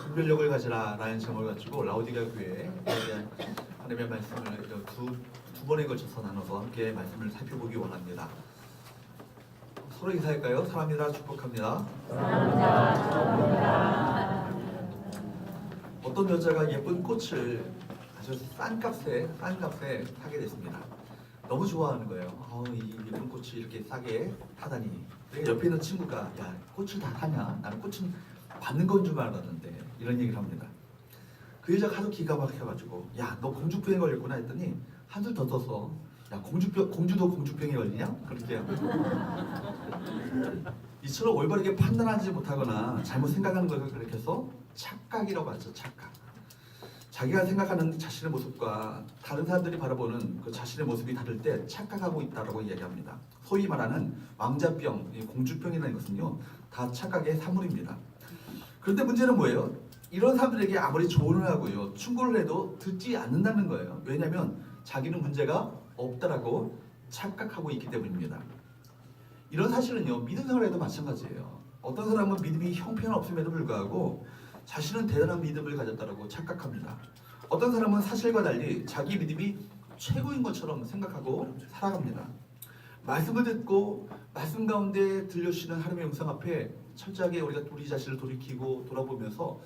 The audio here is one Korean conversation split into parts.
분별력을 가지라라는 제목을 가지고 라오디게아 교회에 대한 하나님의 말씀을 두 번에 걸쳐서 나눠서 함께 말씀을 살펴보기 원합니다. 서로 인사할까요? 사랑합니다. 축복합니다. 사랑합니다. 축복합니다. 어떤 여자가 예쁜 꽃을 아주 싼 값에 사게 됐습니다. 너무 좋아하는 거예요. 이 예쁜 꽃이 이렇게 싸게 사다니. 옆에 있는 친구가 야, 꽃을 다 사냐? 나는 꽃은 받는 건 줄 알았는데 이런 얘기를 합니다. 그 여자가 하도 기가 막혀가지고 야, 너 공주병에 걸렸구나 했더니 한술 더 떠서 야, 공주도 공주병에 걸리냐? 그렇게 합니다. 이처럼 올바르게 판단하지 못하거나 잘못 생각하는 것을 가리켜서 착각이라고 하죠. 착각. 자기가 생각하는 자신의 모습과 다른 사람들이 바라보는 그 자신의 모습이 다를 때 착각하고 있다고 이야기합니다. 소위 말하는 왕자병, 공주병이라는 것은요, 다 착각의 산물입니다. 그런데 문제는 뭐예요? 이런 사람들에게 아무리 조언을 하고요, 충고를 해도 듣지 않는다는 거예요. 왜냐하면 자기는 문제가 없다라고 착각하고 있기 때문입니다. 이런 사실은요, 믿음 생활에도 마찬가지예요. 어떤 사람은 믿음이 형편없음에도 불구하고 자신은 대단한 믿음을 가졌다고 착각합니다. 어떤 사람은 사실과 달리 자기 믿음이 최고인 것처럼 생각하고 살아갑니다. 말씀을 듣고 말씀 가운데 들려주시는 하나님의 음성 앞에 철저하게 우리가 우리 자신을 돌이키고 돌아보면서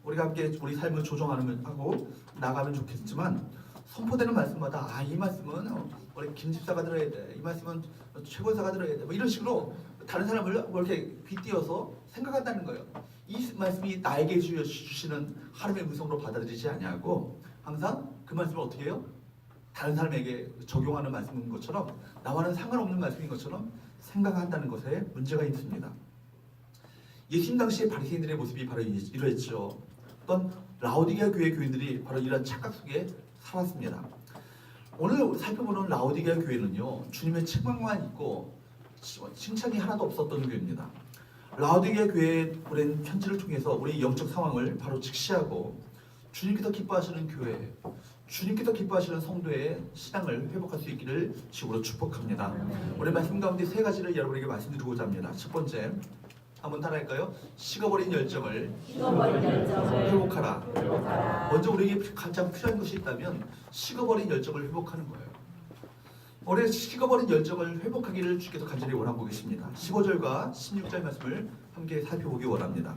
우리가 함께 우리 삶을 조정하고 나가면 좋겠지만 선포되는 말씀마다 이 말씀은 우리 김 집사가 들어야 돼, 이 말씀은 최고사가 들어야 돼, 이런 식으로 다른 사람을 이렇게 빗대어서 생각한다는 거예요. 이 말씀이 나에게 주시는 하나님의 음성으로 받아들이지 아니하고 항상 그 말씀을 어떻게 해요? 다른 사람에게 적용하는 말씀인 것처럼 나와는 상관없는 말씀인 것처럼 생각한다는 것에 문제가 있습니다. 예수님 당시의 바리새인들의 모습이 바로 이러했죠. 어떤 라오디게아 교회 교인들이 바로 이런 착각 속에 살았습니다. 오늘 살펴보는 라오디게아 교회는요, 주님의 책망만 있고 칭찬이 하나도 없었던 교회입니다. 라오디게아 교회에 보낸 편지를 통해서 우리 영적 상황을 바로 직시하고 주님께서 기뻐하시는 교회, 주님께서 기뻐하시는 성도의 신앙을 회복할 수 있기를 주로 축복합니다. 오늘 말씀 가운데 세 가지를 여러분에게 말씀드리고자 합니다. 첫 번째, 한번 따라할까요? 식어버린 열정을 회복하라. 먼저 우리에게 가장 필요한 것이 있다면 식어버린 열정을 회복하는 거예요. 올해 식어버린 열정을 회복하기를 주께서 간절히 원하고 계십니다. 15절과 16절 말씀을 함께 살펴보기 원합니다.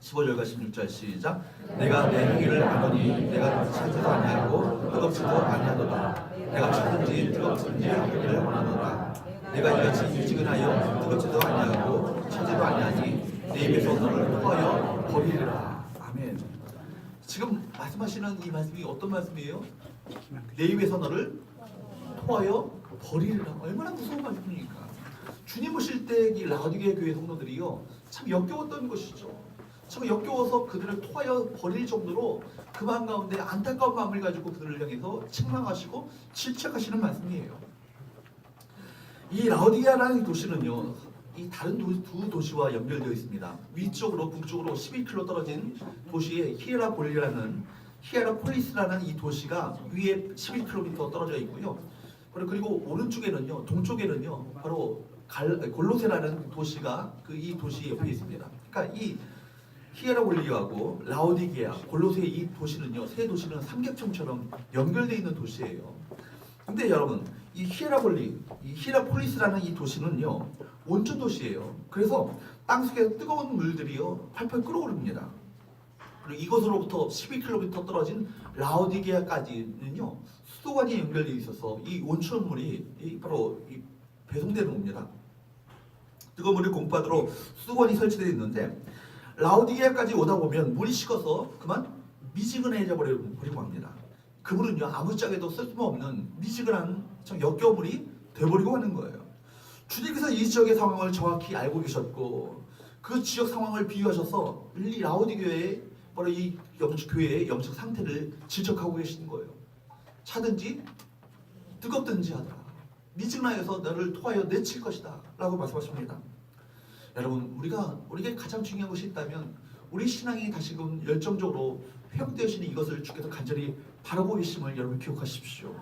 15절과 16절 시작. 내가 내 행위를 아노니 내가 차지도 아니하고 뜨겁지도 아니하도다. 내가 춥든지 뜨겁든지 하기를 원하노라. 내가 이같이 미지근하여 뜨겁지도 아니하고 차지도 아니하니 내 입에서 너를 토하여 버리리라. 아멘. 지금 말씀하시는 이 말씀이 어떤 말씀이에요? 내 입에서 너를 토하여 버리리라. 얼마나 무서운 말씀입니까? 주님 오실 때 이 라오디게아 교회 성도들이요, 참 역겨웠던 것이죠. 참 역겨워서 그들을 토하여 버릴 정도로 그 마음 가운데 안타까운 마음을 가지고 그들을 향해서 책망하시고 질책하시는 말씀이에요. 이 라오디게아라는 도시는요, 이 다른 두 도시와 연결되어 있습니다. 위쪽으로 북쪽으로 11km 떨어진 도시에 히에라폴리스라는 이 도시가 위에 11km 떨어져 있고요. 그리고 오른쪽에는요, 동쪽에는요, 바로 골로세라는 도시가 이 도시 옆에 있습니다. 그러니까 이 히에라폴리하고 라오디게아, 골로세 이 도시는요, 세 도시는 삼겹살처럼 연결되어 있는 도시예요. 근데 여러분, 이 히에라폴리스라는 이 도시는요, 온천 도시예요. 그래서 땅속에 뜨거운 물들이요, 팔팔 끓어오릅니다. 그리고 이곳으로부터 12km 떨어진 라오디게아까지는요, 수도관이 연결되어 있어서 이 온천물이 바로 배송되는 겁니다. 뜨거운 물이 공파도로 수도관이 설치되어 있는데 라오디게아까지 오다 보면 물이 식어서 그만 미지근해져 버리고 합니다. 그 물은요, 아무짝에도 쓸모없는 미지근한 역겨운 물이 되어버리고 하는 거예요. 주님께서 이 지역의 상황을 정확히 알고 계셨고 그 지역 상황을 비유하셔서 이 라오디게아의 바로 이 교회의 영적 상태를 지적하고 계신 거예요. 차든지 뜨겁든지 하더라. 미지근하여서 너를 토하여 내칠 것이다 라고 말씀하십니다. 여러분, 우리에게 가장 중요한 것이 있다면 우리 신앙이 다시금 열정적으로 회복되시는 이것을 주께서 간절히 바라보고 계심을 여러분 기억하십시오.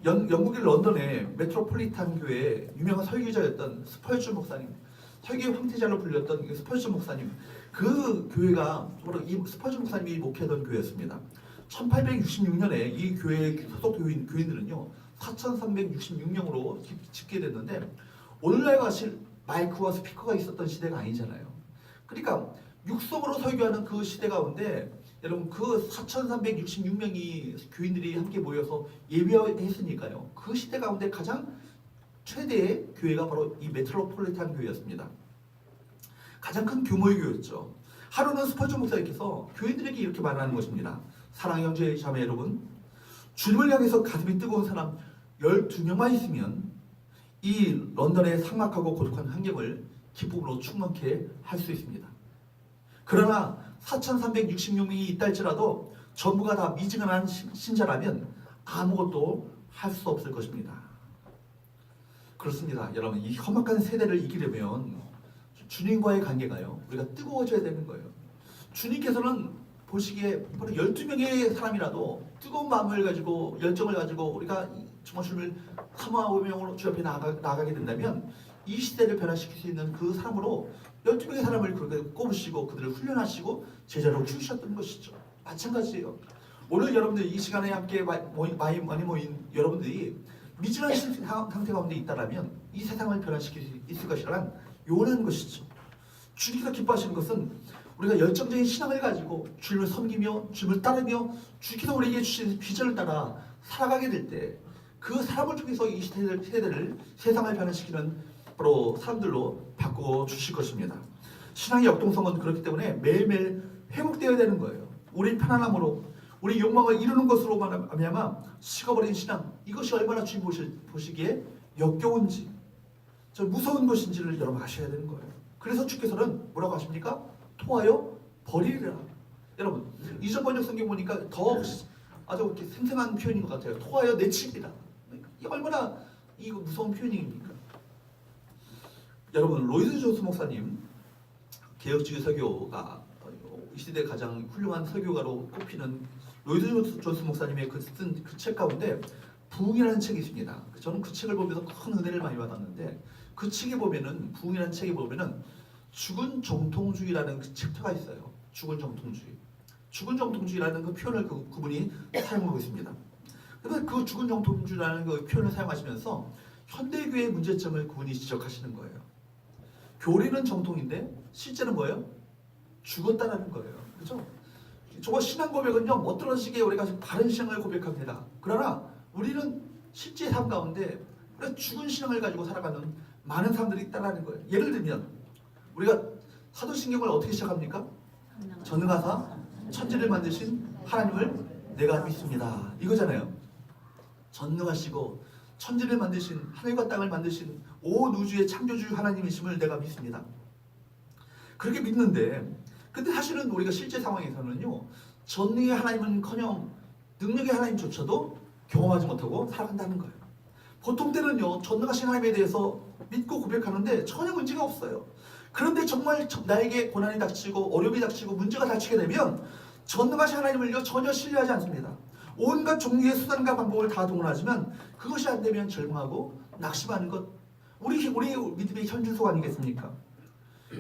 영국의 런던의 메트로폴리탄 교회의 유명한 설교자였던 스펄전 목사님, 설교의 황태자로 불렸던 스펄전 목사님, 그 교회가 바로 이 스펄전 목사님이 목회하던 교회였습니다. 1866년에 이 교회 소속 교인들은요 4,366명으로 집계됐는데 오늘날 같이 마이크와 스피커가 있었던 시대가 아니잖아요. 그러니까 육성으로 설교하는 그 시대 가운데 여러분 그 4,366명이 교인들이 함께 모여서 예배했으니까요. 그 시대 가운데 가장 최대의 교회가 바로 이 메트로폴리탄 교회였습니다. 가장 큰 규모의 교회였죠. 하루는 스펄전 목사님께서 교인들에게 이렇게 말하는 것입니다. 사랑의 형제 자매 여러분, 주님을 향해서 가슴이 뜨거운 사람 12명만 있으면 이 런던의 삭막하고 고독한 환경을 기쁨으로 충만케 할 수 있습니다. 그러나 4,366명이 있다 할지라도 전부가 다 미지근한 신자라면 아무것도 할 수 없을 것입니다. 그렇습니다. 여러분, 이 험악한 세대를 이기려면 주님과의 관계가요, 우리가 뜨거워져야 되는 거예요. 주님께서는 보시기에 바로 12명의 사람이라도 뜨거운 마음을 가지고 열정을 가지고 우리가 정말 주님을 사모하며 주 앞에 나아가게 된다면 이 시대를 변화시킬 수 있는 그 사람으로 12명의 사람을 그렇게 꼽으시고 그들을 훈련하시고 제자로 키우셨던 것이죠. 마찬가지예요. 오늘 여러분들 이 시간에 함께 많이 모인 여러분들이 미진한 상태 가운데 있다라면 이 세상을 변화시킬 수 있을 것이란 요원한 것이죠. 주님께서 기뻐하시는 것은 우리가 열정적인 신앙을 가지고 주님을 섬기며 주님을 따르며 주께서 우리에게 주신 비전을 따라 살아가게 될 때 그 사람을 통해서 이 세대를 세상을 변화시키는 바로 사람들로 바꾸어 주실 것입니다. 신앙의 역동성은 그렇기 때문에 매일매일 회복되어야 되는 거예요. 우리 편안함으로 우리 욕망을 이루는 것으로 말미암아 식어버린 신앙, 이것이 얼마나 주님 보시기에 역겨운지 저 무서운 것인지를 여러분 아셔야 되는 거예요. 그래서 주께서는 뭐라고 하십니까? 토하여 버리리라. 여러분 이전 번역 성경 보니까 더 아주 이렇게 생생한 표현인 것 같아요. 토하여 내치리라. 이게 얼마나 이거 무서운 표현입니까? 여러분 로이드 존스 목사님 개혁주의 설교가 이 시대 가장 훌륭한 설교가로 꼽히는 로이드 존스 목사님의 쓴 그 책 가운데 부흥이라는 책이 있습니다. 저는 그 책을 보면서 큰 은혜를 많이 받았는데 그 책에 보면은 부흥이라는 책에 보면은 죽은 정통주의라는 그 챕터가 있어요. 죽은 정통주의. 죽은 정통주의라는 그 표현을 그분이 사용하고 있습니다. 그래서 그 죽은 정통주의라는 그 표현을 사용하시면서 현대교회의 문제점을 그분이 지적하시는 거예요. 교리는 정통인데 실제는 뭐예요? 죽었다라는 거예요. 그렇죠? 저거 신앙 고백은요 어떤 식의 우리가 바른 신앙을 고백합니다. 그러나 우리는 실제 삶 가운데 죽은 신앙을 가지고 살아가는 많은 사람들이 있다라는 거예요. 예를 들면 우리가 사도신경을 어떻게 시작합니까? 전능하사 천지를 만드신 하나님을 내가 믿습니다. 이거잖아요. 전능하시고 천지를 만드신 하늘과 땅을 만드신 온 우주의 창조주 하나님이심을 내가 믿습니다. 그렇게 믿는데 근데 사실은 우리가 실제 상황에서는요 전능의 하나님은커녕 능력의 하나님조차도 경험하지 못하고 살아간다는 거예요. 보통 때는요 전능하신 하나님에 대해서 믿고 고백하는데 전혀 문제가 없어요. 그런데 정말 나에게 고난이 닥치고 어려움이 닥치고 문제가 닥치게 되면 전능하신 하나님을요 전혀 신뢰하지 않습니다. 온갖 종류의 수단과 방법을 다 동원하지만 그것이 안 되면 절망하고 낙심하는 것, 우리 믿음의 현주소 아니겠습니까?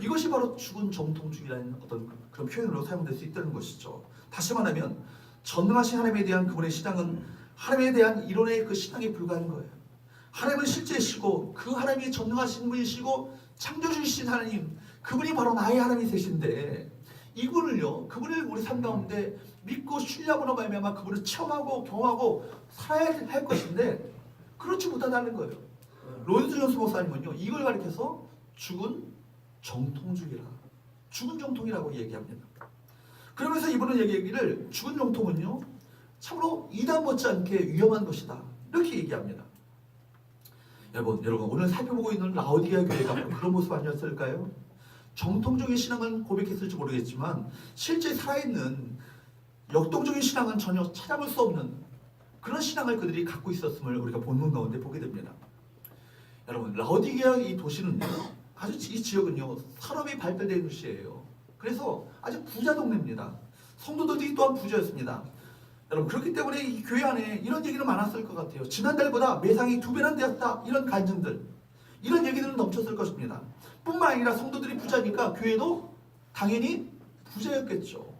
이것이 바로 죽은 정통주의라는 어떤 그런 표현으로 사용될 수 있다는 것이죠. 다시 말하면 전능하신 하나님에 대한 그분의 신앙은 하나님에 대한 이론의 그 신앙에 불과한 거예요. 하나님은 실제시고 그 하나님이 전능하신 분이시고 창조주이신 하나님, 그분이 바로 나의 하나님이 되신데 이분을요, 그분을 우리 삶 가운데 믿고 신뢰하고나 말미암아 그분을 체험하고 경험하고 살아야 할 것인데 그렇지 못하다는 거예요. 로이드 존스 목사님은요 이걸 가리켜서 죽은 정통주의라, 죽은 정통이라고 얘기합니다. 그러면서 이분은 얘기를 죽은 정통은요 참으로 이단 못지않게 위험한 것이다 이렇게 얘기합니다. 여러분 오늘 살펴보고 있는 라오디게아 교회가 그런 모습 아니었을까요? 정통적인 신앙은 고백했을지 모르겠지만 실제 살아있는 역동적인 신앙은 전혀 찾아볼 수 없는 그런 신앙을 그들이 갖고 있었음을 우리가 본문 가운데 보게 됩니다. 여러분 라오디게아 이 도시는요 아주 이 지역은요 산업이 발달된 도시예요. 그래서 아주 부자 동네입니다. 성도들이 또한 부자였습니다. 여러분 그렇기 때문에 이 교회 안에 이런 얘기는 많았을 것 같아요. 지난달보다 매상이 2배나 되었다 이런 간증들, 이런 얘기들은 넘쳤을 것입니다. 뿐만 아니라 성도들이 부자니까 교회도 당연히 부자였겠죠.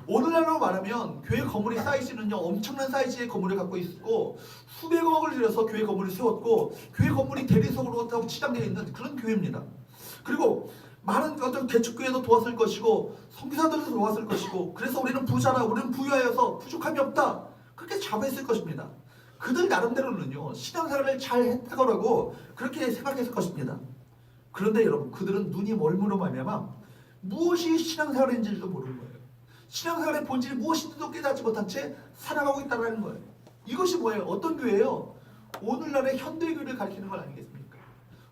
오늘날로 말하면 교회 건물의 사이즈는요 엄청난 사이즈의 건물을 갖고 있고 수백억을 들여서 교회 건물을 세웠고 교회 건물이 대리석으로 치장되어 있는 그런 교회입니다. 그리고 많은 어떤 개척교회도 도왔을 것이고 선교사들도 도왔을 것이고 그래서 우리는 부자라 우리는 부유하여서 부족함이 없다 그렇게 자부했을 것입니다. 그들 나름대로는요 신앙생활을 잘 했다고 그렇게 생각했을 것입니다. 그런데 여러분 그들은 눈이 멀므로 말미암아 무엇이 신앙생활인지도 모르는 거예요. 신앙생활의 본질이 무엇인지도 깨닫지 못한 채 살아가고 있다는 거예요. 이것이 뭐예요? 어떤 교회예요? 오늘날의 현대교회를 가리키는 건 아니겠습니까?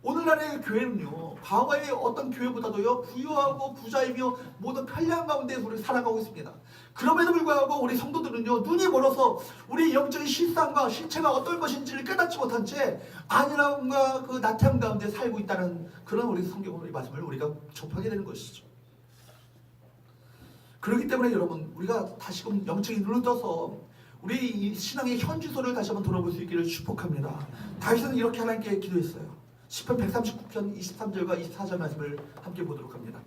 오늘날의 교회는요 과거의 어떤 교회보다도요 부유하고 부자이며 모든 편리한 가운데 우리 살아가고 있습니다. 그럼에도 불구하고 우리 성도들은요 눈이 멀어서 우리 영적인 실상과 실체가 어떤 것인지를 깨닫지 못한 채 안일함과 그 나태함 가운데 살고 있다는 그런 우리 성경의 말씀을 우리가 접하게 되는 것이죠. 그렇기 때문에 여러분 우리가 다시금 영적인 눈을 떠서 우리 이 신앙의 현주소를 다시 한번 돌아볼 수 있기를 축복합니다. 다윗은 이렇게 하나님께 기도했어요. 시편 139편 23절과 24절 말씀을 함께 보도록 합니다.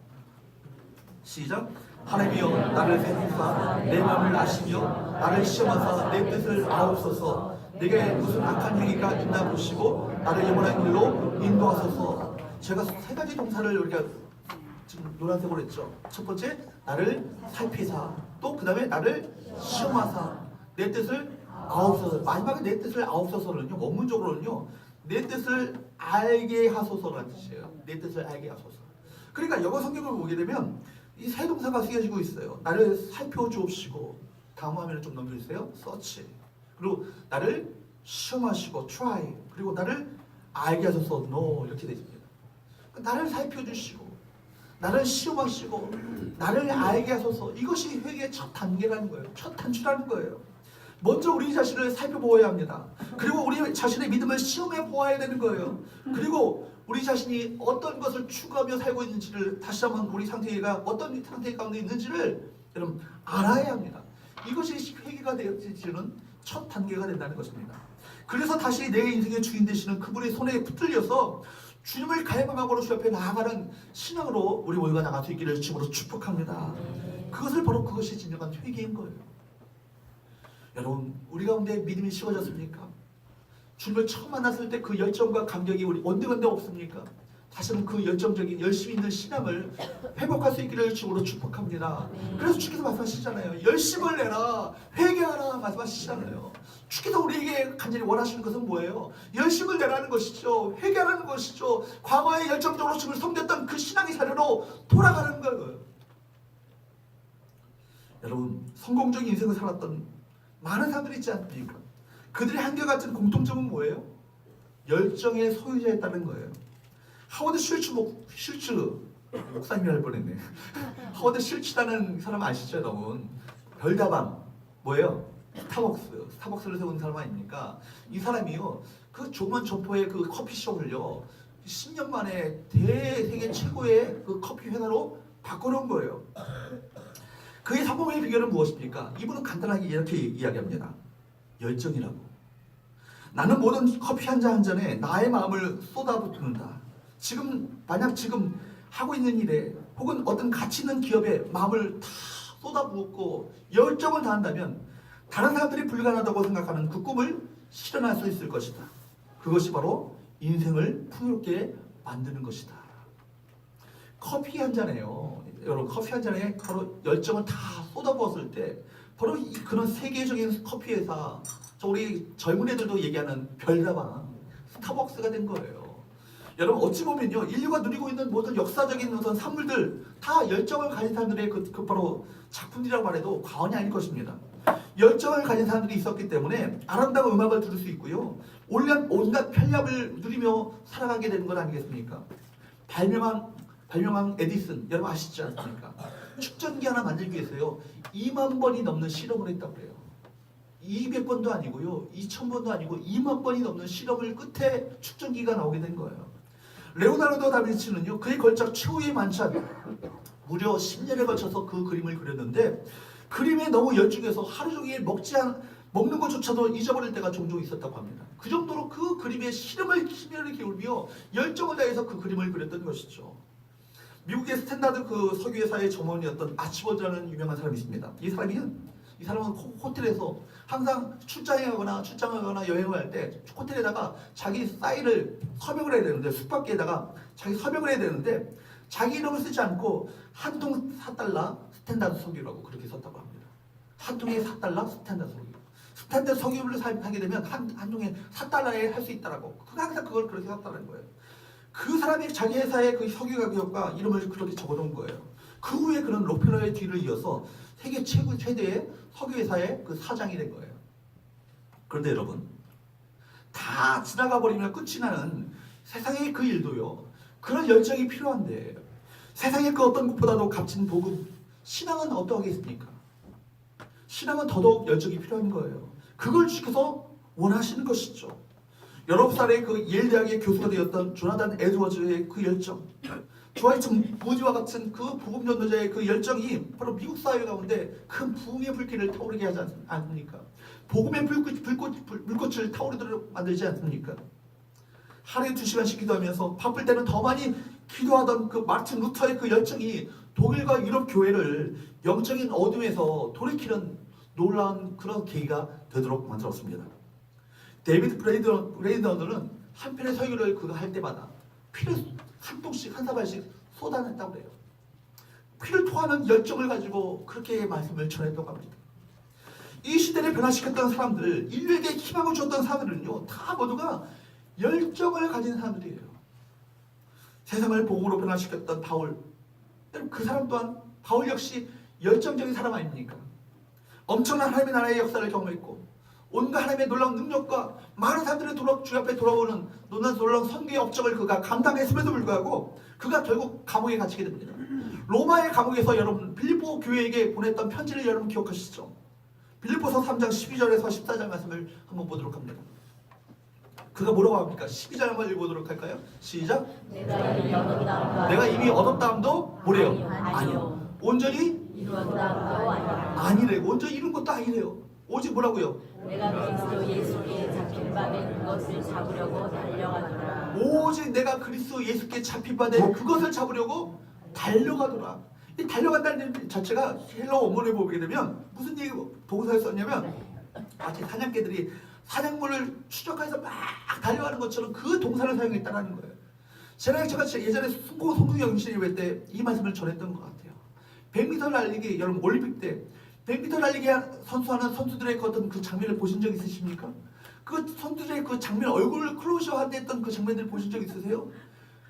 시작. 하나님이여 나를 살피사 내 마음을 아시며 나를 시험하사 내 뜻을 아옵소서. 내게 무슨 악한 행위가 있나 보시고 나를 영원한 길로 인도하소서. 제가 세 가지 동사를 우리가 지금 노란색으로 했죠. 첫 번째 나를 살피사, 또 그 다음에 나를 시험하사 내 뜻을 아옵소서. 마지막에 내 뜻을 아옵소서는요 원문적으로는요 내 뜻을 알게 하소서라는 뜻이에요. 내 뜻을 알게 하소서. 그러니까 영어 성경을 보게 되면 이 세 동사가 쓰여지고 있어요. 나를 살펴주옵시고, 다음 화면을 좀 넘겨주세요. search. 그리고 나를 시험하시고 try. 그리고 나를 알게 하소서 know. 이렇게 되어 있습니다. 나를 살펴주시고 나를 시험하시고 나를 알게 하소서. 이것이 회개의 첫 단계라는 거예요. 첫 단추라는 거예요. 먼저 우리 자신을 살펴보아야 합니다. 그리고 우리 자신의 믿음을 시험해 보아야 되는 거예요. 그리고 우리 자신이 어떤 것을 추구하며 살고 있는지를 다시 한번 우리 상태가 어떤 상태 가운데 있는지를 여러분 알아야 합니다. 이것이 회개가 되어지는 첫 단계가 된다는 것입니다. 그래서 다시 내 인생의 주인 되시는 그분의 손에 붙들려서 주님을 갈망하고 주 앞에 나아가는 신앙으로 우리 모두가 나갈 수 있기를 주님으로 축복합니다. 그것을 바로 그것이 진정한 회개인 거예요. 여러분 우리 가운데 믿음이 식어졌습니까? 주님을 처음 만났을 때 그 열정과 감격이 우리 온데간데 없습니까? 다시는 그 열정적인 열심히 있는 신앙을 회복할 수 있기를 주님으로 축복합니다. 그래서 주께서 말씀하시잖아요. 열심을 내라 회개하라 말씀하시잖아요. 주께서 우리에게 간절히 원하시는 것은 뭐예요? 열심을 내라는 것이죠. 회개하라는 것이죠. 과거에 열정적으로 주님을 섬겼던 그 신앙의 자료로 돌아가는 거예요. 여러분 성공적인 인생을 살았던 많은 사람들이 있지 않습니까? 그들의 한결같은 공통점은 뭐예요? 열정의 소유자였다는 거예요. 하워드 슐츠 목사님이 할 뻔했네. 하워드 슐츠라는 사람 아시죠, 여러분? 별다방 뭐예요? 스타벅스를 세운 사람 아닙니까? 이 사람이요, 그 조만 점포의 그 커피숍을요, 10년 만에 대세계 최고의 그 커피 회사로 바꿔놓은 거예요. 그의 성공의 비결은 무엇입니까? 이분은 간단하게 이렇게 이야기합니다. 열정이라고. 나는 모든 커피 한 잔 한 잔에 나의 마음을 쏟아붓는다. 만약 지금 하고 있는 일에 혹은 어떤 가치 있는 기업에 마음을 다 쏟아붓고 열정을 다한다면 다른 사람들이 불가능하다고 생각하는 그 꿈을 실현할 수 있을 것이다. 그것이 바로 인생을 풍요롭게 만드는 것이다. 커피 한 잔에요. 여러분 커피 한 잔에 바로 열정을 다 쏟아부었을 때 바로 그런 세계적인 커피 회사, 우리 젊은 애들도 얘기하는 별다방, 스타벅스가 된 거예요. 여러분 어찌 보면요 인류가 누리고 있는 모든 역사적인 어떤 산물들 다 열정을 가진 사람들의 그 바로 작품이라고 말해도 과언이 아닐 것입니다. 열정을 가진 사람들이 있었기 때문에 아름다운 음악을 들을 수 있고요 온갖 편리함을 누리며 살아가게 되는 것 아니겠습니까? 발명한 에디슨 여러분 아시지 않습니까? 축전기 하나 만들기 위해서요 2만 번이 넘는 실험을 했다고 해요. 200번도 아니고요 2000번도 아니고 2만 번이 넘는 실험을 끝에 축전기가 나오게 된 거예요. 레오나르도 다빈치는요 그의 걸작 최후의 만찬 무려 10년에 걸쳐서 그 그림을 그렸는데 그림에 너무 열중해서 하루 종일 먹는 것조차도 잊어버릴 때가 종종 있었다고 합니다. 그 정도로 그 그림에 심혈을 기울이며 열정을 다해서 그 그림을 그렸던 것이죠. 미국의 스탠다드 그 석유회사의 점원이었던 아치버드라는 유명한 사람이 있습니다. 이 사람은 호텔에서 항상 출장하거나 여행을 할 때 호텔에다가 자기 사인을 서명을 해야 되는데 숙박기에다가 자기 서명을 해야 되는데 자기 이름을 쓰지 않고 한 통 4달러 스탠다드 석유라고 그렇게 썼다고 합니다. 한 통에 4달러 스탠다드 석유. 스탠다드 석유를 사게 되면 한 통에 4달러에 할 수 있다라고. 항상 그걸 그렇게 썼다는 거예요. 그 사람이 자기 회사의 그 석유 가격과 이름을 그렇게 적어놓은 거예요. 그 후에 그런 록펠러의 뒤를 이어서 세계 최대의 석유 회사의 그 사장이 된 거예요. 그런데 여러분, 다 지나가 버리면 끝이 나는 세상의 그 일도요. 그런 열정이 필요한데 세상의 그 어떤 것보다도 값진 복음, 신앙은 어떠하겠습니까? 신앙은 더더욱 열정이 필요한 거예요. 그걸 주께서 원하시는 것이죠. 19살의 그 예일 대학의 교수가 되었던 조나단 에드워즈의 그 열정, 조아이츠 모지와 같은 그 복음 전도자의 그 열정이 바로 미국 사회 가운데 큰 부흥의 불길을 타오르게 하지 않습니까? 복음의 불꽃을 타오르도록 만들지 않습니까? 하루에 2시간씩 기도하면서 바쁠 때는 더 많이 기도하던 그 마틴 루터의 그 열정이 독일과 유럽 교회를 영적인 어둠에서 돌이키는 놀라운 그런 계기가 되도록 만들었습니다. 데이비드 브레이더는 한 편의 설교를 그거 할 때마다 피를 한 통씩 한 사발씩 쏟아냈다고 해요. 피를 토하는 열정을 가지고 그렇게 말씀을 전했다고 합니다. 이 시대를 변화시켰던 사람들, 인류에게 희망을 줬던 사람들은요, 다 모두가 열정을 가진 사람들이에요. 세상을 복음으로 변화시켰던 바울, 그 사람 또한 바울 역시 열정적인 사람 아닙니까? 엄청난 하나님의 나라의 역사를 경험했고 온갖 하나님의 놀라운 능력과 많은 사람들이 주 앞에 돌아오는 놀라운 선교의 업적을 그가 감당했음에도 불구하고 그가 결국 감옥에 갇히게 됩니다. 로마의 감옥에서 여러분 빌립보 교회에게 보냈던 편지를 여러분 기억하시죠? 빌립보서 3장 12절에서 14절 말씀을 한번 보도록 합니다. 그가 뭐라고 합니까? 12절 한번 읽어보도록 할까요? 시작. 내가 이미 얻었다함도 뭐래요? 아니요. 온전히 이루었다함도 아니라 아니래요. 온전히 이룬 것도 아니래요. 오직 뭐라고요? 내가 그리스도 예수께 잡힌 바 된 그것을 잡으려고 달려가노라. 오직 내가 그리스도 예수께 잡힌 바 된 그것을 잡으려고 달려가더라. 이 달려간다는 자체가 헬러 원문을 보게 되면 무슨 얘기 동사를 썼냐면 마치 사냥개들이 사냥물을 추적해서 막 달려가는 것처럼 그 동사를 사용했다는 거예요. 제가 예전에 송구영신예배 때 이 말씀을 전했던 것 같아요. 100m 날리기, 여러분 올림픽 때 100m 날리기 선수하는 선수들의 어떤 그 장면을 보신 적 있으십니까? 그 선수들의 그 장면, 얼굴을 클로즈업 했던 그 장면들 보신 적 있으세요?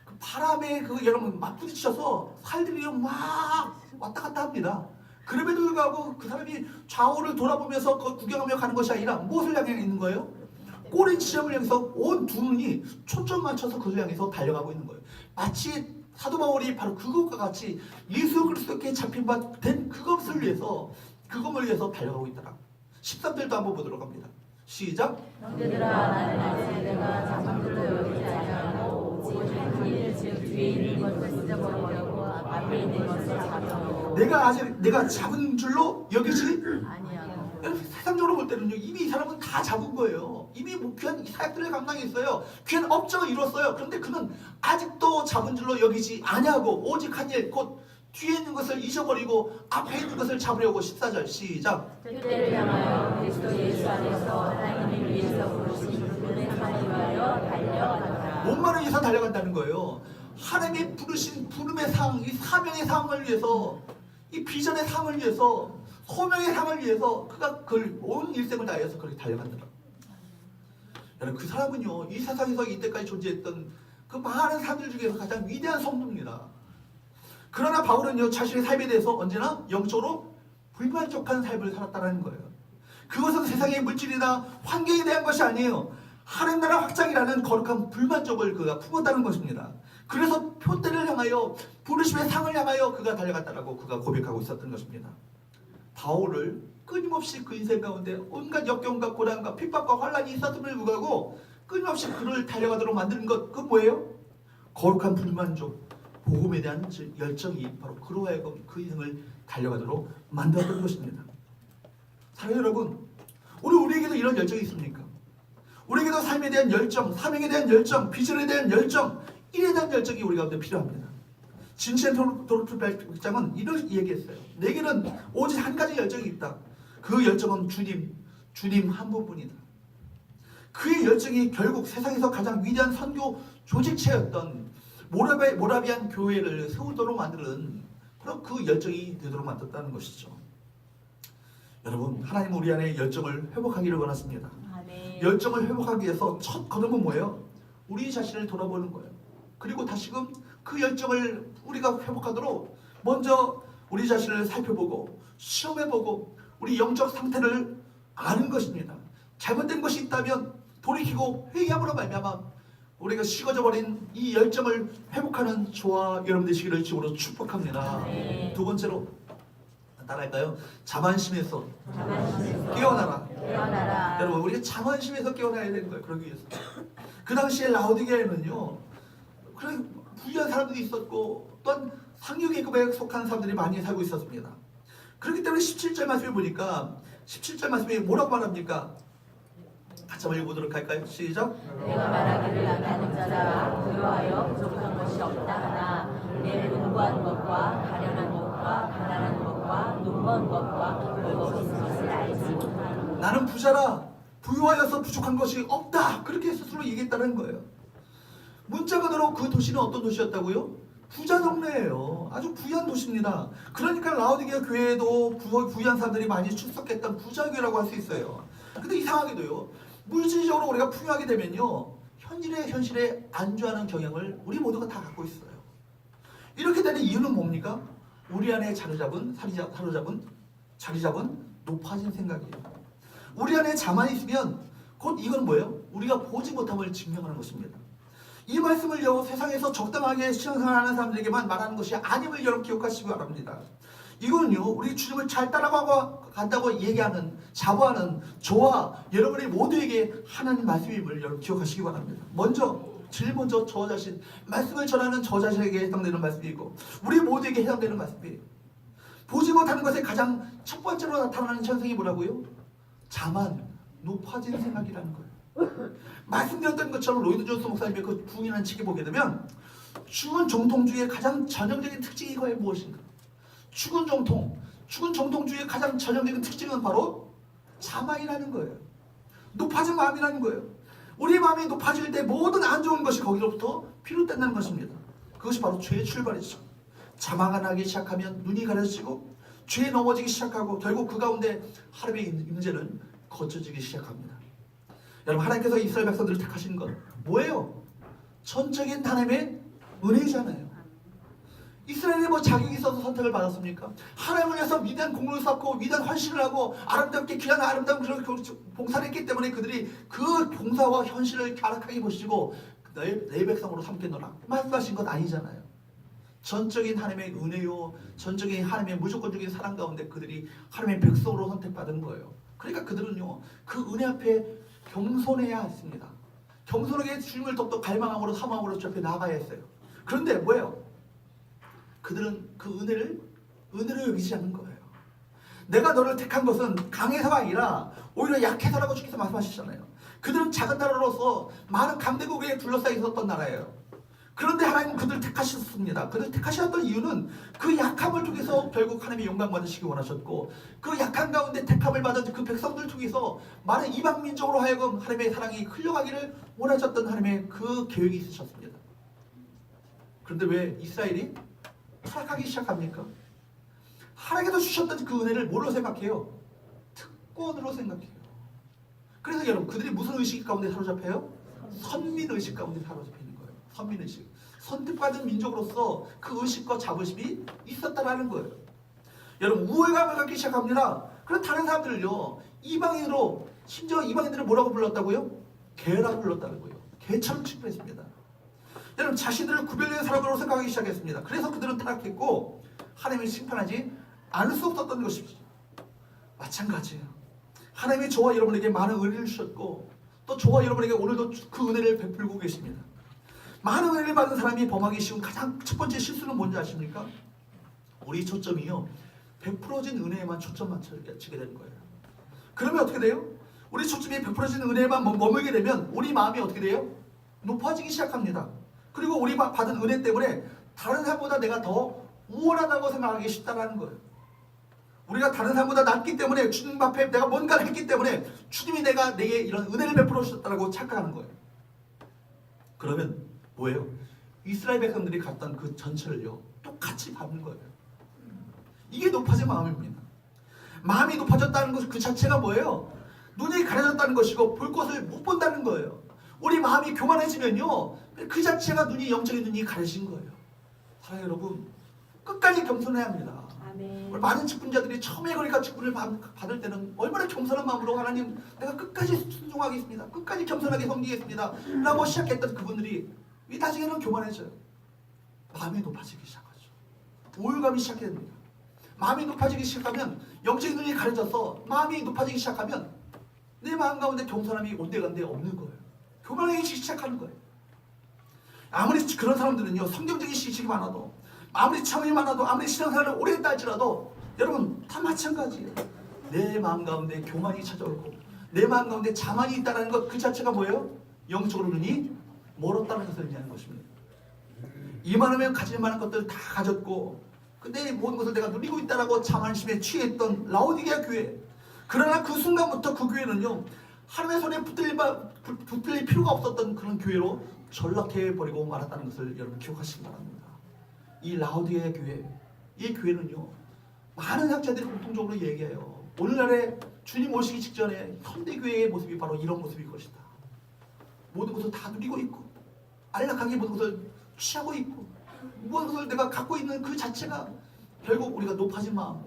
그 바람에 그 여러분 막 부딪혀서 살들이 막 왔다 갔다 합니다. 그럼에도 불구하고 그 사람이 좌우를 돌아보면서 그 구경하며 가는 것이 아니라 무엇을 향해 있는 거예요? 꼬린 지점을 향해서 온 두 눈이 초점 맞춰서 그를 향해서 달려가고 있는 거예요. 마치 사도 바울이 바로 그것과 같이 예수 그리스도께 잡힌 바 된 그것을 위해서 달려가고 있더라. 13절도 한번 보도록 합니다. 시작. 형제들아 나는 내가 잡은 줄로 여기지 아니하고 오직 한 일, 즉 뒤에 있는 것을 찢어버리려고 앞에 있는 것을 잡으려고 내가 잡은 줄로 여기지 아니하고 세상적으로 볼 때는요 이미 이 사람은 다 잡은 거예요. 이미 귀한 사역들을 감당했어요. 귀한 업적을 이뤘어요. 그런데 그는 아직도 잡은 줄로 여기지 아니하고 오직 한 일 곧 뒤에 있는 것을 잊어버리고 앞에 있는 것을 잡으려고 14절 시작. 그때를 향하여 그리스도 예수 안에서 하나님을 위해서 부르신 분의 상을 위하여 달려가노라. 몸만을 위해서 달려간다는 거예요. 하나님이 부르신 부름의 상, 이 사명의 상을 위해서, 이 비전의 상을 위해서, 소명의 상을 위해서 그가 그걸 온 일생을 다해서 그렇게 달려간다. 여러분 그 사람은요 이 세상에서 이때까지 존재했던 그 많은 사람들 중에서 가장 위대한 성도입니다. 그러나 바울은요 자신의 삶에 대해서 언제나 영적으로 불만족한 삶을 살았다는 거예요. 그것은 세상의 물질이나 환경에 대한 것이 아니에요. 하나님 나라 확장이라는 거룩한 불만족을 그가 품었다는 것입니다. 그래서 표대를 향하여 부르심의 상을 향하여 그가 달려갔다라고 그가 고백하고 있었던 것입니다. 바울을 끊임없이 그 인생 가운데 온갖 역경과 고난과 핍박과 환란이 있었음을 불구하고 끊임없이 그를 달려가도록 만드는 것, 그건 뭐예요? 거룩한 불만족, 복음에 대한 열정이 바로 그로 하여금 그 인생을 달려가도록 만들었던 것입니다. 사랑하는 여러분, 우리에게도 이런 열정이 있습니까? 우리에게도 삶에 대한 열정, 사명에 대한 열정, 비전에 대한 열정, 일에 대한 열정이 우리 가운데 필요합니다. 진시엔 도르트 백장은 이런 얘기했어요. 내게는 오직 한 가지 열정이 있다. 그 열정은 주님 한 분뿐이다. 그의 열정이 결국 세상에서 가장 위대한 선교 조직체였던 모라비안 교회를 세우도록 만드는 바로 그 열정이 되도록 만들었다는 것이죠. 여러분, 하나님은 우리 안에 열정을 회복하기를 원하십니다. 아멘. 열정을 회복하기 위해서 첫 걸음은 뭐예요? 우리 자신을 돌아보는 거예요. 그리고 다시금 그 열정을 우리가 회복하도록 먼저 우리 자신을 살펴보고 시험해보고 우리 영적 상태를 아는 것입니다. 잘못된 것이 있다면 돌이키고 회개함으로 말미암아 우리가 식어져 버린 이 열정을 회복하는 저와 여러분 되시기를 주로 축복합니다. 네. 두 번째로 따라할까요? 자만심에서 자만심에서 깨어나라. 깨어나라. 여러분, 우리가 자만심에서 깨어나야 되는 거예요. 그러기 위해서. 그 당시에 라오디게에는요, 그런 부유한 사람들이 있었고 또한 상류 계급에 속한 사람들이 많이 살고 있었습니다. 그렇기 때문에 17절 말씀을 보니까 17절 말씀이 뭐라고 말합니까? 같이 한번 읽어보도록 할까요? 시작. 내가 말하기를 나는 자라 부유하여 부족한 것이 없다 하나 내 공부한 것과 가련한 것과 가난한 것과 눈먼 것과 볼것 있는 것을 알지 못하노라. 나는 부자라 부유하여서 부족한 것이 없다. 그렇게 스스로 얘기했다는 거예요. 문자 그대로 그 도시는 어떤 도시였다고요? 부자 동네예요. 아주 부유한 도시입니다. 그러니까 라오디게아 교회에도 부유한 사람들이 많이 출석했던 부자교회라고 할 수 있어요. 근데 이상하게도요, 물질적으로 우리가 풍요하게 되면요, 현실에 안주하는 경향을 우리 모두가 다 갖고 있어요. 이렇게 되는 이유는 뭡니까? 우리 안에 자리 잡은 높아진 생각이에요. 우리 안에 자만이 있으면 곧 이건 뭐예요? 우리가 보지 못함을 증명하는 것입니다. 이 말씀을요, 세상에서 적당하게 신앙생활하는 사람들에게만 말하는 것이 아님을 여러분 기억하시기 바랍니다. 이거는요, 우리 주님을 잘 따라가고 간다고 얘기하는, 자부하는 저와 여러분이 모두에게 하나님 말씀임을 여러분 기억하시기 바랍니다. 제일 먼저 저 자신, 말씀을 전하는 저 자신에게 해당되는 말씀이고 우리 모두에게 해당되는 말씀이에요. 보지 못하는 것에 가장 첫 번째로 나타나는 현상이 뭐라고요? 자만, 높아진 생각이라는 거예요. 말씀드렸던 것처럼 로이드 존스 목사님의 그 부흥이라는 책에 보게 되면 죽은 정통주의의 가장 전형적인 특징이 과연 무엇인가? 죽은 정통주의의 가장 전형적인 특징은 바로 자만이라는 거예요. 높아진 마음이라는 거예요. 우리 마음이 높아질 때 모든 안 좋은 것이 거기로부터 비롯된다는 것입니다. 그것이 바로 죄의 출발이죠. 자만을 하기 시작하면 눈이 가려지고 죄에 넘어지기 시작하고 결국 그 가운데 하나님의 임재는 거쳐지기 시작합니다. 여러분, 하나님께서 이스라엘 백성들을 택하신 건 뭐예요? 전적인 하나님의 은혜잖아요. 이스라엘이 뭐 자격이 있어서 선택을 받았습니까? 하나님을 위해서 위대한 공로를 쌓고 위대한 헌신을 하고 아름답게 귀한 아름다운 그런 봉사를 했기 때문에 그들이 그 봉사와 현실을 가락하게 보시고 내 백성으로 삼겠노라 말씀하신 것 아니잖아요. 전적인 하나님의 은혜요, 전적인 하나님의 무조건적인 사랑 가운데 그들이 하나님의 백성으로 선택받은 거예요. 그러니까 그들은요, 그 은혜 앞에 겸손해야 했습니다. 겸손하게 주님을 더욱더 갈망함으로 사모함으로 주 앞에 나아가야 했어요. 그런데 뭐예요? 그들은 그 은혜를 여기지 않는 거예요. 내가 너를 택한 것은 강해서가 아니라 오히려 약해서라고 주께서 말씀하시잖아요. 그들은 작은 나라로서 많은 강대국에 둘러싸여 있었던 나라예요. 그런데 하나님은 그들을 택하셨습니다. 그들을 택하셨던 이유는 그 약함을 통해서 결국 하나님의 영광 받으시기 원하셨고 그 약한 가운데 택함을 받은 그 백성들을 통해서 많은 이방 민족으로 하여금 하나님의 사랑이 흘러가기를 원하셨던 하나님의 그 계획이 있으셨습니다. 그런데 왜 이스라엘이 타락하기 시작합니까? 하나님께서 주셨던 그 은혜를 뭘로 생각해요? 특권으로 생각해요. 그래서 여러분, 그들이 무슨 의식 가운데 사로잡혀요? 선민의식 가운데 사로잡히는 거예요. 선민의식. 선택받은 민족으로서 그 의식과 자부심이 있었다라는 거예요. 여러분, 우월감을 갖기 시작합니다. 그럼 다른 사람들을요, 이방인으로, 심지어 이방인들을 뭐라고 불렀다고요? 개라고 불렀다는 거예요. 개처럼 취급했습니다. 여러분, 자신들을 구별된 사람으로 생각하기 시작했습니다. 그래서 그들은 타락했고 하나님을 심판하지 않을 수 없었던 것이죠. 마찬가지예요. 하나님이 저와 여러분에게 많은 은혜를 주셨고 또 저와 여러분에게 오늘도 그 은혜를 베풀고 계십니다. 많은 은혜를 받은 사람이 범하기 쉬운 가장 첫 번째 실수는 뭔지 아십니까? 우리 초점이요, 베풀어진 은혜에만 초점 맞추게 되는 거예요. 그러면 어떻게 돼요? 우리 초점이 베풀어진 은혜에만 머물게 되면 우리 마음이 어떻게 돼요? 높아지기 시작합니다. 그리고 우리 받은 은혜 때문에 다른 사람보다 내가 더 우월하다고 생각하기 쉽다는 거예요. 우리가 다른 사람보다 낫기 때문에 주님 앞에 내가 뭔가를 했기 때문에 주님이 내게 이런 은혜를 베풀어 주셨다고 착각하는 거예요. 그러면 뭐예요? 이스라엘 백성들이 갔던 그 전체를요 똑같이 밟는 거예요. 이게 높아진 마음입니다. 마음이 높아졌다는 것 그 자체가 뭐예요? 눈이 가려졌다는 것이고 볼 것을 못 본다는 거예요. 우리 마음이 교만해지면요 그 자체가 영적인 눈이 가려진 거예요. 사랑하는 여러분, 끝까지 겸손해야 합니다. 아멘. 많은 직분자들이 처음에 그러니까 직분을 받을 때는 얼마나 겸손한 마음으로 하나님 내가 끝까지 순종하겠습니다. 끝까지 겸손하게 섬기겠습니다 라고 시작했던 그분들이 나중에는 교만해져요. 마음이 높아지기 시작하죠. 우울감이 시작해야 됩니다. 마음이 높아지기 시작하면 영적인 눈이 가려져서 마음이 높아지기 시작하면 내 마음 가운데 겸손함이 온데간데 없는 거예요. 교만해지기 시작하는 거예요. 아무리 그런 사람들은요 성경적인 지식이 많아도 아무리 참음이 많아도 아무리 신앙생활을 오래 했다 할지라도 여러분 다 마찬가지예요. 내 마음 가운데 교만이 찾아오고 내 마음 가운데 자만이 있다는 것 그 자체가 뭐예요? 영적으로 눈이 멀었다는 것을 의미하는 것입니다. 이만하면 가질 만한 것들 다 가졌고 근데 모든 것을 내가 누리고 있다라고 자만심에 취했던 라오디게아 교회. 그러나 그 순간부터 그 교회는요 하나님의 손에 붙들릴 필요가 없었던 그런 교회로 전락해버리고 말았다는 것을 여러분 기억하시기 바랍니다. 이 라오디게아 교회, 이 교회는요 많은 학자들이 공통적으로 얘기해요. 오늘날에 주님 오시기 직전에 현대교회의 모습이 바로 이런 모습일 것이다. 모든 것을 다 누리고 있고 안락하게 모든 것을 취하고 있고 모든 것을 내가 갖고 있는 그 자체가 결국 우리가 높아진 마음,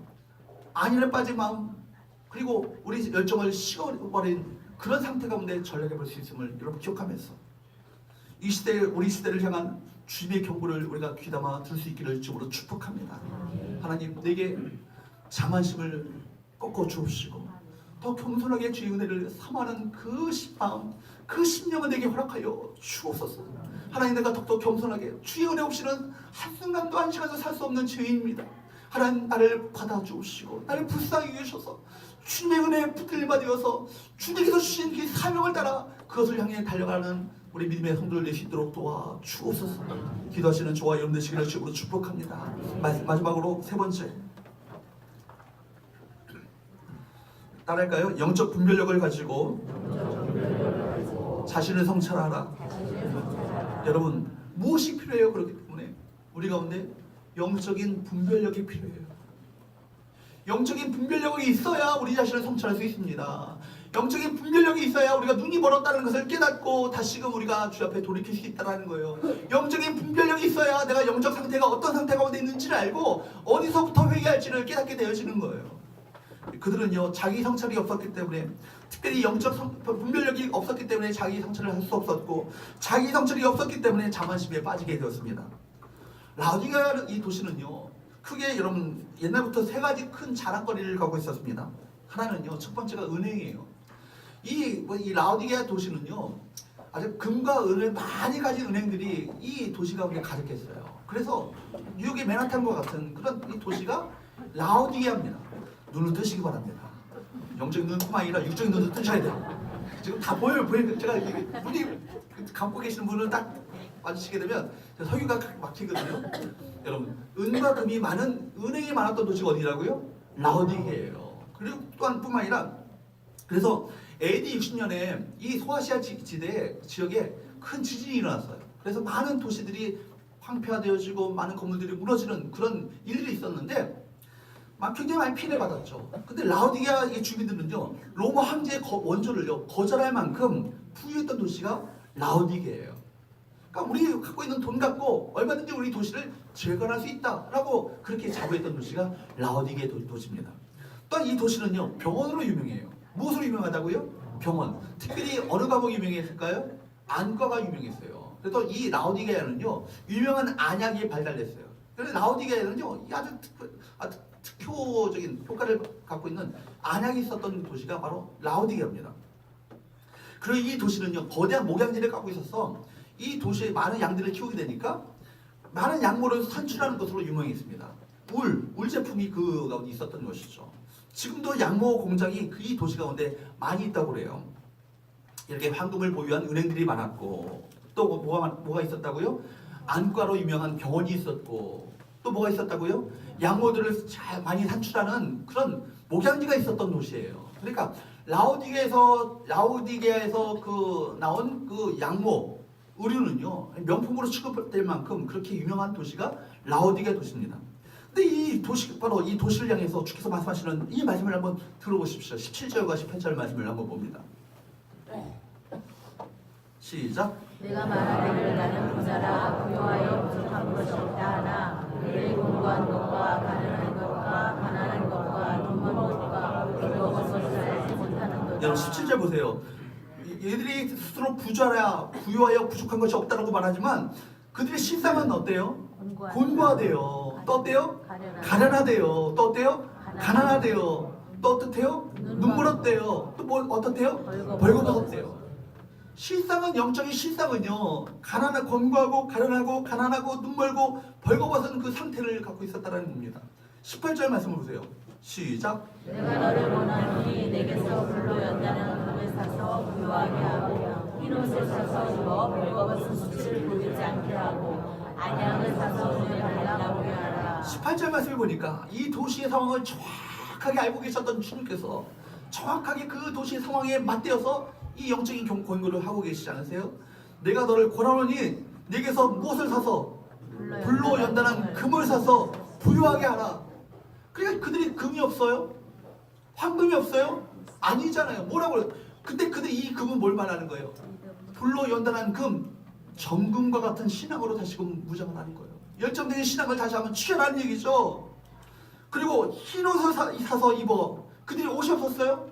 안일에 빠진 마음, 그리고 우리 열정을 식어버린 그런 상태 가운데 전락해볼 수 있음을 여러분 기억하면서 이 시대, 우리 시대를 향한 주님의 경고를 우리가 귀담아 들 수 있기를 주로 축복합니다. 하나님 내게 자만심을 꺾어 주옵시고 더 겸손하게 주의 은혜를 삼하는 그 마음, 그 심령을 내게 허락하여 주옵소서. 하나님 내가 더욱더 겸손하게 주의 은혜 없이는 한순간도 한 시간도 살 수 없는 죄인입니다. 하나님 나를 받아주시고 나를 불쌍히 여기셔서 주님의 은혜에 붙들림바 되어서 주님께서 주신 그 사명을 따라 그것을 향해 달려가는 우리 믿음의 성도를 낼 수 있도록 도와주옵소서. 기도하시는 저와 여러분 되시기를 주로 축복합니다. 마지막으로 세 번째 따라할까요? 영적 분별력을 가지고 자신을 성찰하라. 여러분 무엇이 필요해요? 그렇기 때문에 우리 가운데 영적인 분별력이 필요해요. 영적인 분별력이 있어야 우리 자신을 성찰할 수 있습니다. 영적인 분별력이 있어야 우리가 눈이 멀었다는 것을 깨닫고 다시금 우리가 주 앞에 돌이킬 수 있다는 거예요. 영적인 분별력이 있어야 내가 영적 상태가 어떤 상태 가운데 있는지를 알고 어디서부터 회개할지를 깨닫게 되어지는 거예요. 그들은요 자기 성찰이 없었기 때문에 특별히 영적 분별력이 없었기 때문에 자기 성찰을 할 수 없었고 자기 성찰이 없었기 때문에 자만심에 빠지게 되었습니다. 라오디게아 이 도시는요 크게 여러분 옛날부터 세 가지 큰 자랑거리를 갖고 있었습니다. 하나는요 첫 번째가 은행이에요. 이 라오디게아 도시는요 아주 금과 은을 많이 가진 은행들이 이 도시 가운데 가득했어요. 그래서 뉴욕의 맨하탄과 같은 그런 이 도시가 라오디게아입니다. 눈을 뜨시기 바랍니다. 영적인 눈뿐만 아니라 육적인 눈도 뜨셔야 돼요. 지금 다 보여요. 제가 눈이 감고 계시는 분을 딱 마주치게 되면 석유가 막히거든요. 여러분 은과 금이 많은 은행이 많았던 도시가 어디라고요? 라오디게아예요. 그리고 또한 뿐만 아니라 그래서 AD 60년에 이 소아시아 지역에 큰 지진이 일어났어요. 그래서 많은 도시들이 황폐화되어지고 많은 건물들이 무너지는 그런 일들이 있었는데 굉장히 많이 피해를 받았죠. 근데 라오디게아 주민들은요 로마 황제의 원조를요 거절할 만큼 부유했던 도시가 라오디게아예요. 그러니까 우리 갖고 있는 돈 갖고 얼마든지 우리 도시를 재건할 수 있다라고 그렇게 자부했던 도시가 라오디게아 도시입니다. 또한 이 도시는요 병원으로 유명해요. 무엇으로 유명하다고요? 병원. 특별히 어느 과목이 유명했을까요? 안과가 유명했어요. 그래서 이 라오디게아는요 유명한 안약이 발달됐어요. 그래서 라오디게아는요 아주 특효적인 효과를 갖고 있는 안약이 있었던 도시가 바로 라오디게아입니다. 그리고 이 도시는요 거대한 목양지를 갖고 있어서 이 도시에 많은 양들을 키우게 되니까 많은 약물을 산출하는 것으로 유명했습니다. 울 제품이 그 가운데 있었던 것이죠. 지금도 양모 공장이 이 도시 가운데 많이 있다고 그래요. 이렇게 황금을 보유한 은행들이 많았고 또 뭐가 있었다고요? 안과로 유명한 병원이 있었고 또 뭐가 있었다고요? 양모들을 잘 많이 산출하는 그런 목양지가 있었던 도시예요. 그러니까 라오디게아에서 그 나온 그 양모 의류는요 명품으로 취급될 만큼 그렇게 유명한 도시가 라오디게 도시입니다. 근데 이 도시 바로 이 도시를 향해서 주께서 말씀하시는 이 말씀을 한번 들어보십시오. 17절과 18절 말씀을 한번 봅니다. 시작. 내가 말하기를 나는 부자라 부유하여 부족한 것이 없다 하나 내 공부한 것과 가련한 것과 가난한 것과 눈먼 것과 벌거벗어 살지 못하는 여러분 17절 보세요. 얘들이 스스로 부자라 부유하여 부족한 것이 없다라고 말하지만 그들의 실상은 어때요? 곤고하대요. 또 어때요? 가련하대요. 또 어때요? 가난하대요. 또 어떻대요? 눈물었대요. 또 뭐 어떻대요? 벌거벗었대요. 실상은 영적인 실상은요 가난하고 곤고하고 가련하고 가난하고 눈멀고 벌거벗은 그 상태를 갖고 있었다는 겁니다. 18절 말씀을 보세요. 시작. 내가 너를 원하노니 내게서 불로 연다는 금을 사서 부유하게 하고 흰옷을 사서 입어 벌거벗은 수치를 보이지 않게 하고 안양을 사서 눈을 달라보게 하라. 18절 말씀을 보니까 이 도시의 상황을 정확하게 알고 계셨던 주님께서 정확하게 그 도시의 상황에 맞대어서 이 영적인 권고를 하고 계시지 않으세요? 내가 너를 권하노니 내게서 무엇을 사서 불로 연단한 금을 사서 부유하게 하라. 그러니까 그들이 금이 없어요? 황금이 없어요? 아니잖아요. 뭐라고요? 근데 이 금은 뭘 말하는 거예요? 불로 연단한 금, 정금과 같은 신앙으로 다시금 무장을 하는 거예요. 열정적인 신앙을 다시 한번 취하라는 얘기죠. 그리고 흰옷을 사서 입어. 그들이 옷이 없었어요?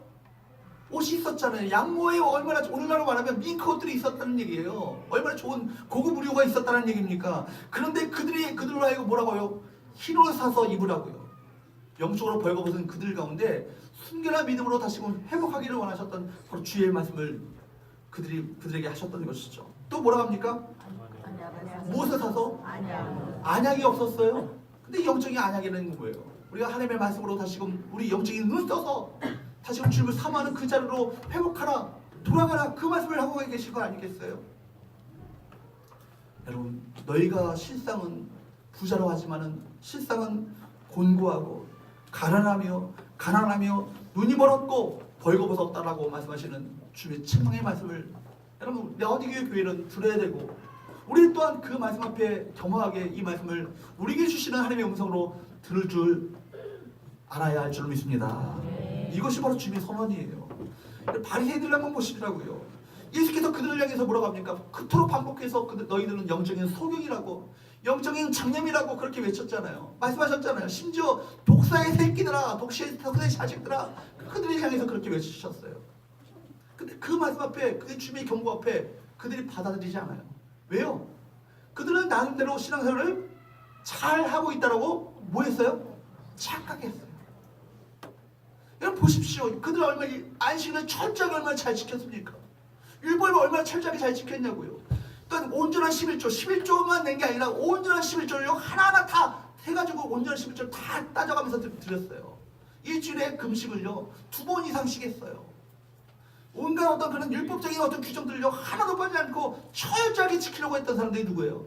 옷이 있었잖아요. 양모에 얼마나 오늘날로 말하면 밍크 옷들이 있었다는 얘기예요. 얼마나 좋은 고급 의류가 있었다는 얘기입니까? 그런데 그들로 하여금 뭐라고요? 흰옷을 사서 입으라고요. 영적으로 벌거벗은 그들 가운데 순결한 믿음으로 다시금 회복하기를 원하셨던 바로 주의 말씀을 그들에게 하셨던 것이죠. 또 뭐라고 합니까? 무엇을 사서? 안약이 없었어요. 근데 영적인 안약이라는 건 뭐예요? 우리가 하나님의 말씀으로 다시금 우리 영적인 눈을 떠서 다시금 주님을 사모하는 그 자리로 회복하라, 돌아가라, 그 말씀을 하고 계신 거 아니겠어요? 여러분, 너희가 실상은 부자로 하지만은 실상은 곤고하고 가난하며 눈이 멀었고 벌거벗었다라고 말씀하시는 주님의 책망의 말씀을 여러분 라오디게 교회는 들어야 되고 우리 또한 그 말씀 앞에 겸허하게 이 말씀을 우리에게 주시는 하나님의 음성으로 들을 줄 알아야 할 줄 믿습니다. 이것이 바로 주님의 선언이에요. 바리새인들 한번 보시더라고요. 예수께서 그들을 향해서 뭐라고 합니까? 그토록 반복해서 너희들은 영적인 소경이라고 영적인 장념이라고 그렇게 외쳤잖아요. 말씀하셨잖아요. 심지어 독사의 새끼들아, 독사의 자식들아, 그들을 향해서 그렇게 외치셨어요. 근데 그 말씀 앞에, 그 주님의 경고 앞에 그들이 받아들이지 않아요. 왜요? 그들은 나름대로 신앙생활을 잘 하고 있다라고 뭐 했어요? 착각했어요. 여러분 보십시오. 그들 얼마나 안식을 철저하게 얼마나 잘 지켰습니까? 율법을 얼마나 철저하게 잘 지켰냐고요. 그러니까 온전한 11조만 낸 게 아니라 온전한 11조를 하나하나 다 해가지고 온전한 11조를 다 따져가면서 드렸어요. 일주일에 금식을요 2번 이상씩 했어요. 온갖 어떤 그런 율법적인 어떤 규정들을요 하나도 빠지지 않고 철저하게 지키려고 했던 사람들이 누구예요?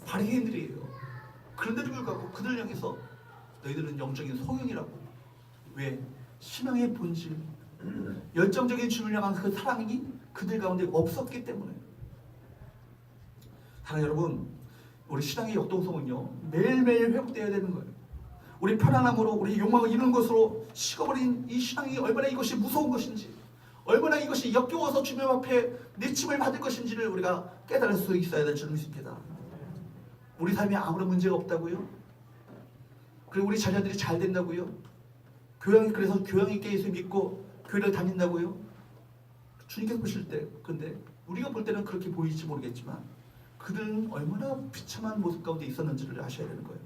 바리새인들이에요. 그런데도 불구하고 그들을 향해서 너희들은 영적인 소경이라고. 왜? 신앙의 본질, 열정적인 주님을 향한 그 사랑이 그들 가운데 없었기 때문에. 사랑하는 여러분, 우리 신앙의 역동성은요 매일매일 회복되어야 되는 거예요. 우리 편안함으로 우리 욕망을 이루는 것으로 식어버린 이 신앙이 얼마나 이것이 무서운 것인지, 얼마나 이것이 역겨워서 주님 앞에 내침을 받을 것인지를 우리가 깨달을 수 있어야 될 줄 믿습니다. 우리 삶에 아무런 문제가 없다고요? 그리고 우리 자녀들이 잘 된다고요? 그래서 교양있게 예수 믿고 교회를 다닌다고요? 주님께서 보실 때, 근데 우리가 볼 때는 그렇게 보일지 모르겠지만 그들은 얼마나 비참한 모습 가운데 있었는지를 아셔야 되는 거예요.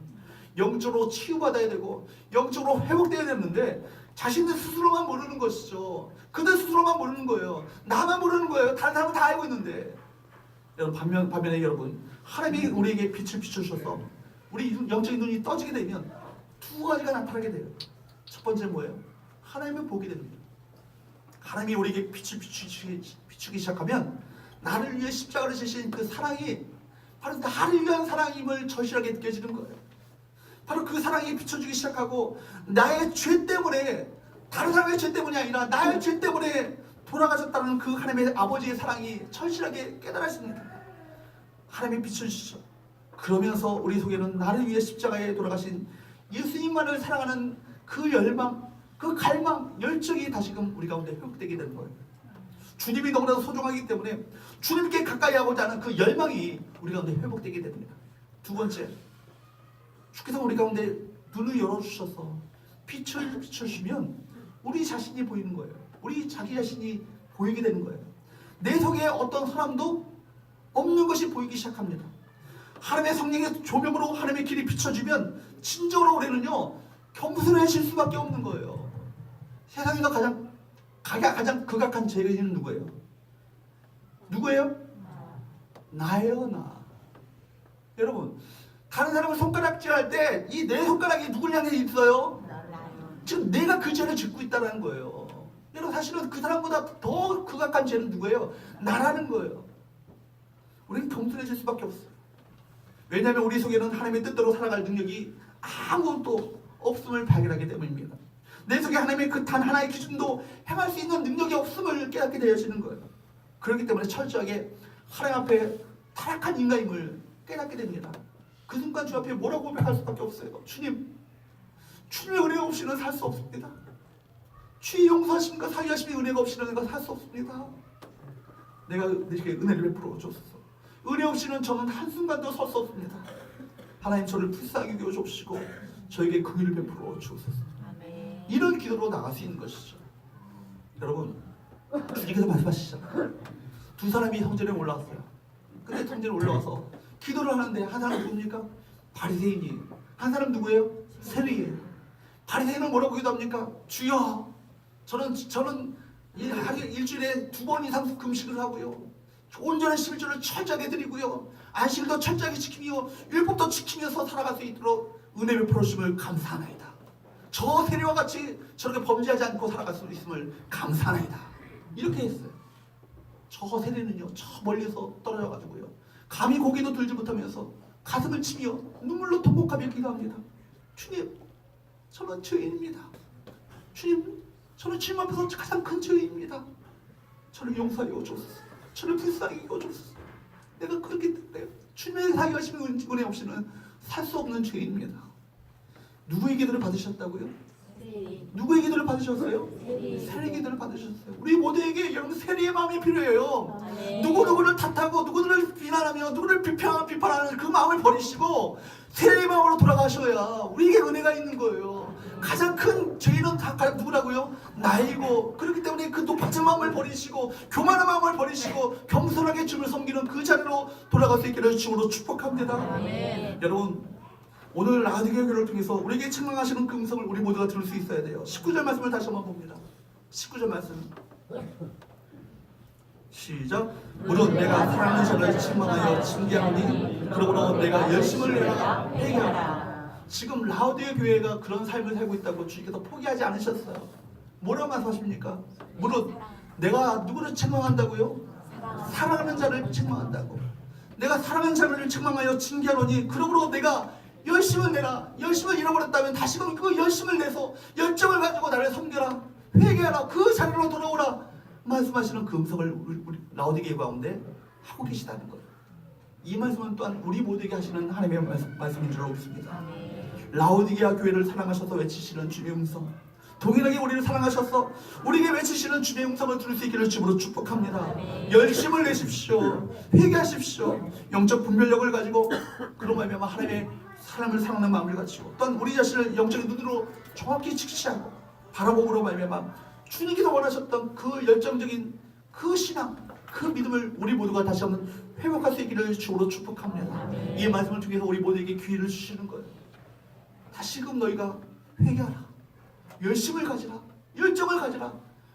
영적으로 치유받아야 되고 영적으로 회복돼야 되는데 자신들 스스로만 모르는 것이죠. 그들 스스로만 모르는 거예요. 나만 모르는 거예요. 다른 사람은 다 알고 있는데. 여러분 반면에 여러분 하나님이 우리에게 빛을 비춰주셔서 우리 영적인 눈이 떠지게 되면 두 가지가 나타나게 돼요. 첫 번째 뭐예요? 하나님을 보게 됩니다. 하나님이 우리에게 빛을 비추기 시작하면 나를 위해 십자가를 지신 그 사랑이 바로 나를 위한 사랑임을 절실하게 느껴지는 거예요. 바로 그 사랑이 비춰주기 시작하고 나의 죄 때문에, 다른 사람의 죄 때문이 아니라 나의 죄 때문에 돌아가셨다는 그 하나님의 아버지의 사랑이 절실하게 깨달아집니다. 하나님이 비춰주시죠. 그러면서 우리 속에는 나를 위해 십자가에 돌아가신 예수님만을 사랑하는 그 열망, 그 갈망, 열정이 다시금 우리 가운데 회복되게 되는 거예요. 주님이 너무나도 소중하기 때문에 주님께 가까이 하고자 하는 그 열망이 우리 가운데 회복되게 됩니다. 두 번째, 주께서 우리 가운데 눈을 열어주셔서 빛을 비춰주시면 우리 자신이 보이는 거예요. 우리 자기 자신이 보이게 되는 거예요. 내 속에 어떤 사람도 없는 것이 보이기 시작합니다. 하나님의 성령의 조명으로 하나님의 길이 비춰지면 진정으로 우리는요 겸손해질 수밖에 없는 거예요. 세상에서 가장 극악한 죄인은 누구예요? 누구예요? 나예요, 나. 여러분, 다른 사람을 손가락질할 때 이 내 손가락이 누굴 향해 있어요? 지금 내가 그 죄를 짓고 있다는 거예요. 여러분, 사실은 그 사람보다 더 극악한 죄는 누구예요? 나라는 거예요. 우리는 겸손해질 수밖에 없어요. 왜냐하면 우리 속에는 하나님의 뜻대로 살아갈 능력이 아무것도 없음을 발견하기 때문입니다. 내 속에 하나님의 그 단 하나의 기준도 행할 수 있는 능력이 없음을 깨닫게 되어지는 거예요. 그렇기 때문에 철저하게 하나님 앞에 타락한 인간임을 깨닫게 됩니다. 그 순간 주 앞에 뭐라고 고백할 수밖에 없어요. 주님, 주님의 은혜 없이는 살 수 없습니다. 주의 용서하심과 사유하심의 은혜가 없이는 내가 살 수 없습니다. 내가 내게 은혜를 베풀어 주옵소서. 은혜 없이는 저는 한순간도 설 수 없습니다. 하나님, 저를 불쌍히 여겨 주옵시고 저에게 그 일을 베풀어 주옵소서. 이런 기도로 나갈 수 있는 것이죠. 여러분, 주님께서 말씀하시죠. 두 사람이 성전에 올라왔어요. 근데 성전에 올라와서 기도를 하는데 한 사람 누굽니까? 바리새인이. 한 사람 누구예요? 세리예요. 바리새인은 뭐라고 기도합니까? 주여, 저는 일주일에 2번 이상 금식을 하고요, 온전한 11조를 철저하게 드리고요, 안식일도 철저하게 지키며 율법도 지키면서 살아갈 수 있도록 은혜 베풀어 주심을 감사하나이다. 저 세리와 같이 저렇게 범죄하지 않고 살아갈 수 있음을 감사하나이다. 이렇게 했어요. 저 세리는요, 저 멀리서 떨어져가지고요, 감히 고개도 들지 못하면서 가슴을 치며 눈물로 통곡하며 기도합니다. 주님, 저는 죄인입니다. 주님, 저는 주님 앞에서 가장 큰 죄인입니다. 저를 용서하여 주옵소서. 저를 불쌍히 여겨주옵소서. 내가 그렇기 때문에 주님의 사유하시는 은혜 없이는 살 수 없는 죄인입니다. 누구의 기도를 받으셨다고요? 누구의 기도를 받으셨어요? 세리의 기도를 받으셨어요. 우리 모두에게 여러분 세리의 마음이 필요해요. 누구누구를 탓하고 누구들을 비난하며 누구를 비판하는 그 마음을 버리시고 세리의 마음으로 돌아가셔야 우리에게 은혜가 있는 거예요. 가장 큰 죄인은 다 누구라고요? 나이고, 그렇기 때문에 그 높아진 마음을 버리시고 교만한 마음을 버리시고 겸손하게 주님을 섬기는 그 자리로 돌아갈 수 있기를 주님으로 축복합니다. 여러분, 오늘 라디오 교회를 통해서 우리에게 책망하시는 그 음성을 우리 모두가 들을 수 있어야 돼요. 19절 말씀을 다시 한번 봅니다. 19절 말씀 시작. 무릇 내가 사랑하는 자를 책망하여 징계하노니 그러므로 내가 열심을 내라 회개하라. 지금 라우디오 교회가 그런 삶을 살고 있다고 주님께서 포기하지 않으셨어요. 뭐라고 말씀하십니까? 무릇 내가 누구를 책망한다고요? 사랑하는 자를 책망한다고. 내가 사랑하는 자를 책망하여 징계하노니 그러므로 내가 열심을 내라. 열심을 잃어버렸다면 다시금 그 열심을 내서 열정을 가지고 나를 섬겨라. 회개하라. 그 자리로 돌아오라. 말씀하시는 그 음성을 우리 라우디게이 가운데 하고 계시다는 거예요. 이 말씀은 또한 우리 모두에게 하시는 하나님의 말씀인 줄 믿습니다. 라우디게아 교회를 사랑하셔서 외치시는 주님의 음성, 동일하게 우리를 사랑하셔서 우리에게 외치시는 주님의 음성을 들을 수 있기를 주님으로 축복합니다. 열심을 내십시오. 회개하십시오. 영적 분별력을 가지고 그런 말미암아 하나님의 사람을 사랑하는 마음을 가지고 또한 우리 자신을 영적인 눈으로 정확히 직시하고 바라보므로 말미암아 주님께서 원하셨던 그 열정적인 그 신앙, 그 믿음을 우리 모두가 다시 한번 회복할 수 있기를 주로 축복합니다. 이 말씀을 통해서 우리 모두에게 기회를 주시는 거예요. 다시금 너희가 회개하라. 열심을 가지라. 열정을 가지라.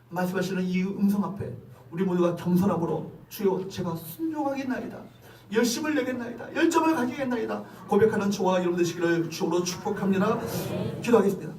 말씀하시는 이 음성 앞에 우리 모두가 겸손함으로 주여 제가 순종하겠나이다. 열심을 내겠나이다. 열정을 가지겠나이다. 고백하는 저와 여러분 되시기를 주로 축복합니다. 기도하겠습니다.